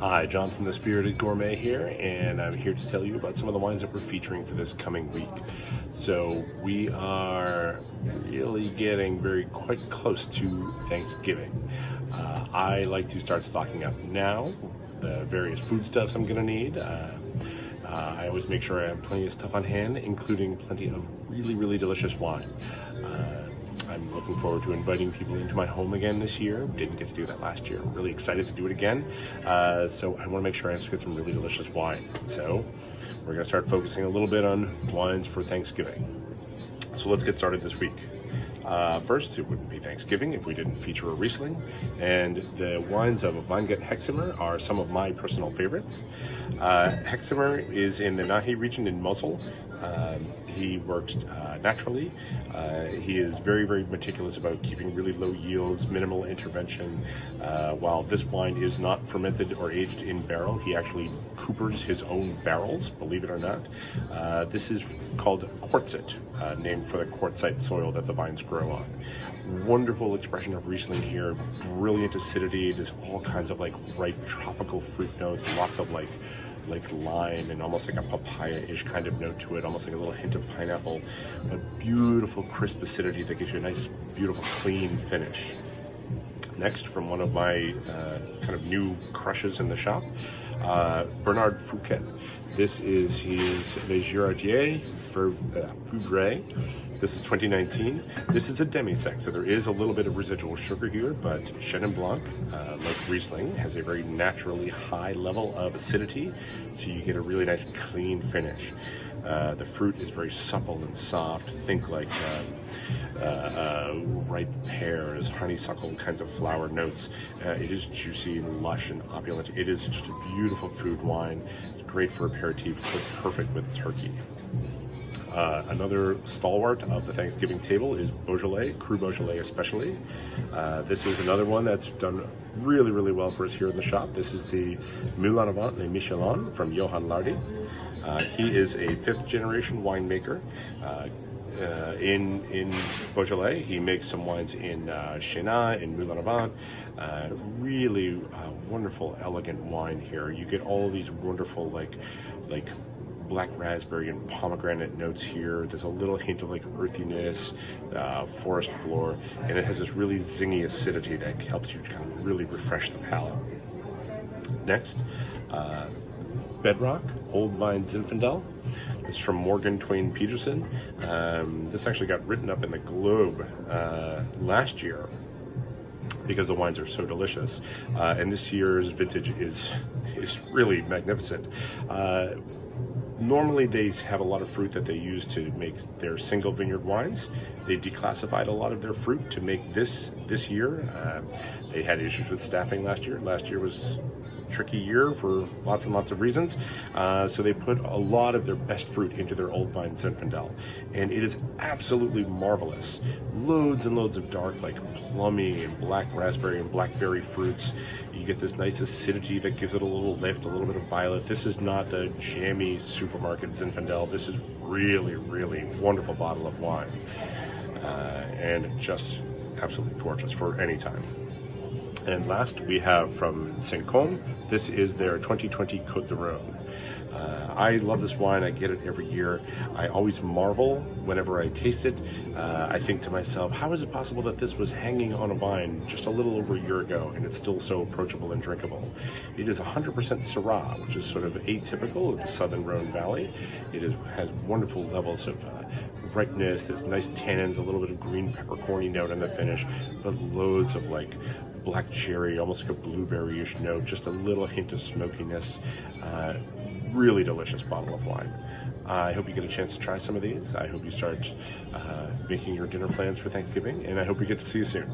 Hi, John from The Spirited Gourmet here, and I'm here to tell you about some of the wines that we're featuring for this coming week. So we are really getting quite close to Thanksgiving. I like to start stocking up now, the various foodstuffs I'm gonna need. I always make sure I have plenty of stuff on hand, including plenty of really delicious wine. I'm looking forward to inviting people into my home again this year. Didn't get to do that last year. I'm really excited to do it again. So I want to make sure I get some really delicious wine. So we're going to start focusing a little bit on wines for Thanksgiving. So let's get started this week. First, it wouldn't be Thanksgiving if we didn't feature a Riesling, and the wines of Weingut Hexamer are some of my personal favorites. Hexamer is in the Nahe region in Mosel. He works naturally. He is very meticulous about keeping really low yields, minimal intervention. While this wine is not fermented or aged in barrel, he actually coopers his own barrels, believe it or not. This is called quartzite, named for the quartzite soil that the vines grow on. Wonderful expression of Riesling here, brilliant acidity. There's all kinds of ripe tropical fruit notes, lots of like lime and almost like a papaya-ish kind of note to it, almost like a little hint of pineapple, but beautiful crisp acidity that gives you a nice, beautiful, clean finish. Next, from one of my kind of new crushes in the shop, Bernard Fouquet. This is his Les Girardier Vouvray. This is 2019. This is a demi-sec, so there is a little bit of residual sugar here, but Chenin Blanc, like Riesling, has a very naturally high level of acidity, so you get a really nice clean finish. The fruit is very supple and soft. Think like ripe pears, honeysuckle kinds of flower notes. It is juicy and lush and opulent. It is just a beautiful food wine. It's great for aperitif, perfect with turkey. Another stalwart of the Thanksgiving table is Beaujolais, Cru Beaujolais especially. This is another one that's done really well for us here in the shop. This is the Moulin à Vent Les Michelin from Johan Lardy. He is a 5th generation winemaker. In Beaujolais, he makes some wines in Chenin, in Moulin à Vent. Really wonderful, elegant wine here. You get all these wonderful like black raspberry and pomegranate notes here. There's a little hint of earthiness, forest floor, and it has this really zingy acidity that helps you kind of really refresh the palate. Next, Bedrock, Old Vine Zinfandel. This is from Morgan Twain Peterson. This actually got written up in the Globe last year because the wines are so delicious. And this year's vintage is really magnificent. Normally they have a lot of fruit that they use to make their single vineyard wines. They declassified a lot of their fruit to make this year. They had issues with staffing last year. Last year was a tricky year for lots and lots of reasons. So they put a lot of their best fruit into their Old Vine Zinfandel. And it is absolutely marvelous. Loads and loads of dark, plummy and black raspberry and blackberry fruits. You get this nice acidity that gives it a little lift, a little bit of violet. This is not the jammy supermarket Zinfandel. This is really wonderful bottle of wine. And just absolutely gorgeous for any time. And last, we have from Saint-Côme. This is their 2020 Côte de Rhône. I love this wine. I get it every year. I always marvel whenever I taste it. I think to myself, how is it possible that this was hanging on a vine just a little over a year ago and it's still so approachable and drinkable? It is 100% Syrah, which is sort of atypical of the Southern Rhone Valley. Has wonderful levels of ripeness. There's nice tannins, a little bit of green peppercorny note in the finish, but loads of black cherry, almost like a blueberry-ish note, just a little hint of smokiness. Really delicious bottle of wine. I hope you get a chance to try some of these. I hope you start making your dinner plans for Thanksgiving, and I hope we get to see you soon.